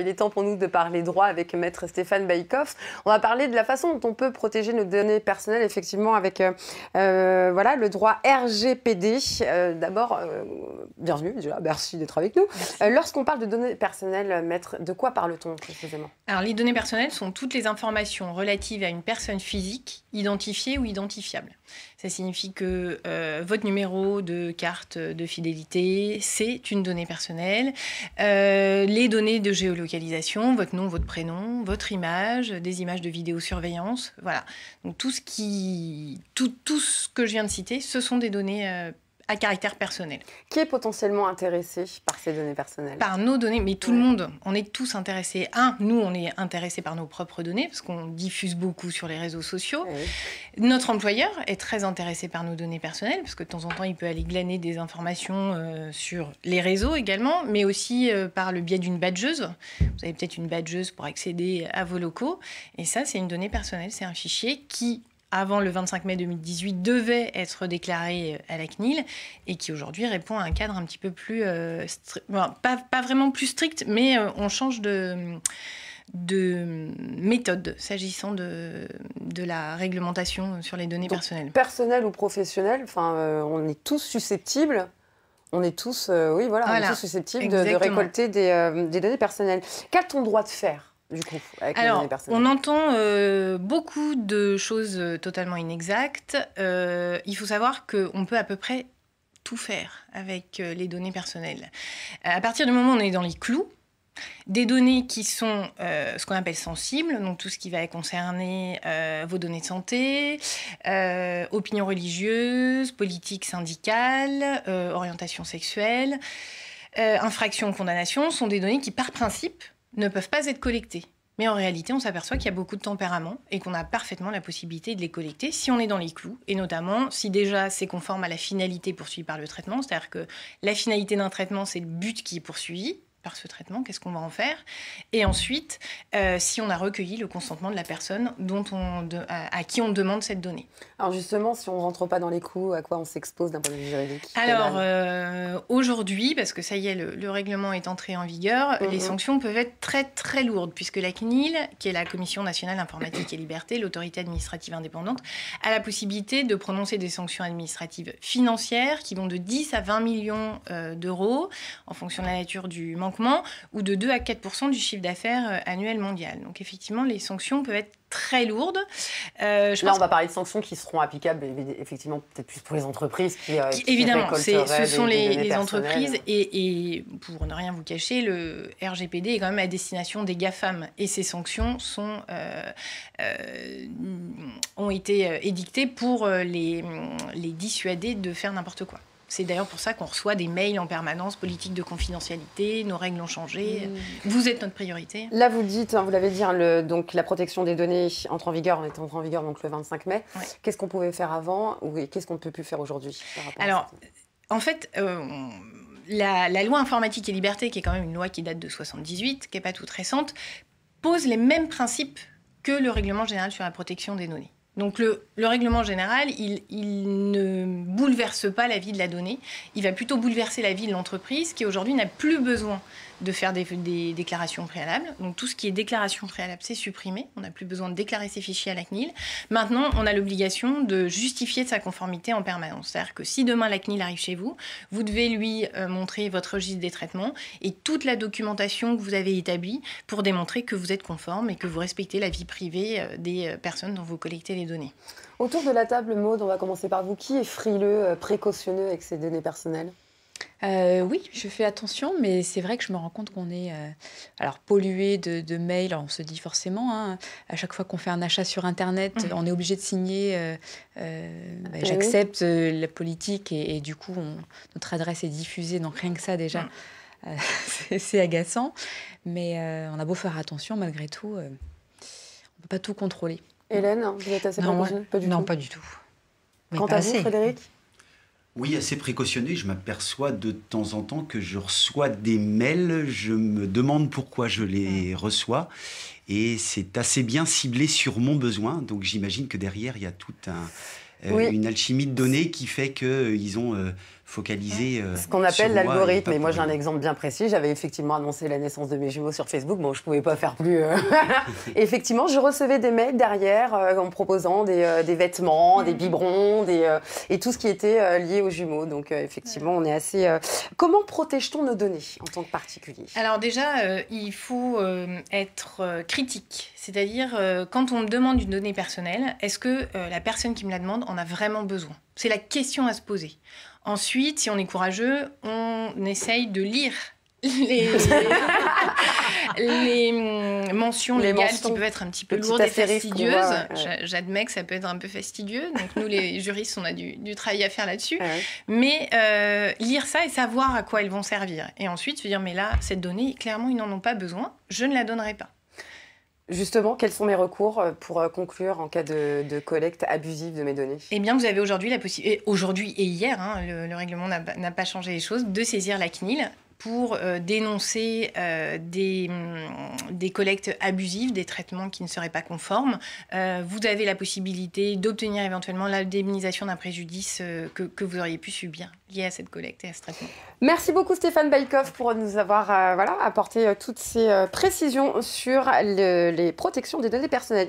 Il est temps pour nous de parler droit avec Maître Stéphane Baïkov. On va parler de la façon dont on peut protéger nos données personnelles, effectivement, avec voilà, le droit RGPD. D'abord, bienvenue, déjà, merci d'être avec nous. Lorsqu'on parle de données personnelles, Maître, de quoi parle-t-on précisément? Alors, les données personnelles sont toutes les informations relatives à une personne physique, identifiée ou identifiable. Ça signifie que votre numéro de carte de fidélité, c'est une donnée personnelle. Les données de géolocalisation, votre nom, votre prénom, votre image, des images de vidéosurveillance, voilà. Donc tout ce que je viens de citer, ce sont des données à caractère personnel. Qui est potentiellement intéressé par ces données personnelles? Par nos données, mais tout le monde, on est tous intéressés. Nous, on est intéressés par nos propres données, parce qu'on diffuse beaucoup sur les réseaux sociaux. Oui. Notre employeur est très intéressé par nos données personnelles, parce que de temps en temps, il peut aller glaner des informations sur les réseaux également, mais aussi par le biais d'une badgeuse. Vous avez peut-être une badgeuse pour accéder à vos locaux. Et ça, c'est une donnée personnelle, c'est un fichier qui, avant le 25 mai 2018, devait être déclaré à la CNIL et qui aujourd'hui répond à un cadre un petit peu plus... pas vraiment plus strict, mais on change de méthode s'agissant de la réglementation sur les données personnelles. Personnelles ou professionnelles, on est tous susceptibles. On est tous, oui, voilà, on est tous susceptibles de récolter des données personnelles. Qu'a-t-on droit de faire? Du coup, avec les données personnelles. On entend beaucoup de choses totalement inexactes. Il faut savoir qu'on peut à peu près tout faire avec les données personnelles. À partir du moment où on est dans les clous, des données qui sont ce qu'on appelle sensibles, donc tout ce qui va concerner vos données de santé, opinion religieuse, politique syndicale, orientation sexuelle, infraction ou condamnation, sont des données qui, par principe, ne peuvent pas être collectées. Mais en réalité, on s'aperçoit qu'il y a beaucoup de tempéraments et qu'on a parfaitement la possibilité de les collecter si on est dans les clous, et notamment si déjà c'est conforme à la finalité poursuivie par le traitement, c'est-à-dire que la finalité d'un traitement, c'est le but qui est poursuivi par ce traitement, qu'est-ce qu'on va en faire? Et ensuite, si on a recueilli le consentement de la personne à qui on demande cette donnée. Alors justement, si on ne rentre pas dans les clous, à quoi on s'expose d'un point de vue juridique? Alors, aujourd'hui, parce que ça y est, le règlement est entré en vigueur, les sanctions peuvent être très très lourdes, puisque la CNIL, qui est la Commission nationale informatique et liberté, l'autorité administrative indépendante, a la possibilité de prononcer des sanctions administratives financières qui vont de 10 à 20 millions d'euros, en fonction de la nature du manquement, ou de 2 à 4% du chiffre d'affaires annuel mondial. Donc effectivement, les sanctions peuvent être très lourdes. Là, on va parler de sanctions qui seront applicables, effectivement, peut-être plus pour les entreprises qui évidemment, ce sont les entreprises. Et pour ne rien vous cacher, le RGPD est quand même à destination des GAFAM. Et ces sanctions ont été édictées pour les dissuader de faire n'importe quoi. C'est d'ailleurs pour ça qu'on reçoit des mails en permanence, politique de confidentialité, nos règles ont changé, vous êtes notre priorité. Là, vous dites, vous l'avez dit, donc la protection des données entre en vigueur, on est entré en vigueur donc le 25 mai. Ouais. Qu'est-ce qu'on pouvait faire avant et qu'est-ce qu'on ne peut plus faire aujourd'hui? Alors, en fait, la loi informatique et liberté, qui est quand même une loi qui date de 1978, qui n'est pas toute récente, pose les mêmes principes que le règlement général sur la protection des données. Donc le règlement général, il ne bouleverse pas la vie de la donnée, il va plutôt bouleverser la vie de l'entreprise qui aujourd'hui n'a plus besoin de faire des déclarations préalables. Donc tout ce qui est déclaration préalable, c'est supprimé. On n'a plus besoin de déclarer ses fichiers à la CNIL. Maintenant, on a l'obligation de justifier de sa conformité en permanence. C'est-à-dire que si demain la CNIL arrive chez vous, vous devez lui montrer votre registre des traitements et toute la documentation que vous avez établie pour démontrer que vous êtes conforme et que vous respectez la vie privée des personnes dont vous collectez les données. Autour de la table, Maud, on va commencer par vous. Qui est frileux, précautionneux avec ces données personnelles? Oui, je fais attention, mais c'est vrai que je me rends compte qu'on est pollué de mails. Alors, on se dit forcément, hein, à chaque fois qu'on fait un achat sur Internet, on est obligé de signer j'accepte la politique et du coup, notre adresse est diffusée. Donc rien que ça, déjà, c'est agaçant. Mais on a beau faire attention, malgré tout, on ne peut pas tout contrôler. Hélène, vous êtes assez précautionneux? Non, pas du tout. Quant à vous, Frédéric? Oui, assez précautionneux. Je m'aperçois de temps en temps que je reçois des mails. Je me demande pourquoi je les reçois. Et c'est assez bien ciblé sur mon besoin. Donc j'imagine que derrière, il y a toute une alchimie de données qui fait qu'ils ont focaliser. Ce qu'on appelle l'algorithme. Et moi, j'ai un exemple bien précis. J'avais effectivement annoncé la naissance de mes jumeaux sur Facebook. Bon, je ne pouvais pas faire plus. Et effectivement, je recevais des mails derrière en me proposant des vêtements, des biberons, et tout ce qui était lié aux jumeaux. Donc, effectivement, on est assez... Comment protège-t-on nos données en tant que particulier? Alors déjà, il faut être critique. C'est-à-dire, quand on me demande une donnée personnelle, est-ce que la personne qui me la demande en a vraiment besoin? C'est la question à se poser. Ensuite, si on est courageux, on essaye de lire les mentions légales qui peuvent être un petit peu lourdes et fastidieuses. J'admets que ça peut être un peu fastidieux. Donc nous, les juristes, on a du travail à faire là-dessus. Mais lire ça et savoir à quoi elles vont servir. Et ensuite, se dire, mais là, cette donnée, clairement, ils n'en ont pas besoin. Je ne la donnerai pas. Justement, quels sont mes recours pour conclure en cas de collecte abusive de mes données? Eh bien, vous avez aujourd'hui la possibilité, aujourd'hui et hier, le règlement n'a pas changé les choses, de saisir la CNIL pour dénoncer des collectes abusives, des traitements qui ne seraient pas conformes. Vous avez la possibilité d'obtenir éventuellement l'indemnisation d'un préjudice que vous auriez pu subir lié à cette collecte et à ce traitement. Merci beaucoup Stéphane Baïkov pour nous avoir apporté toutes ces précisions sur les protections des données personnelles.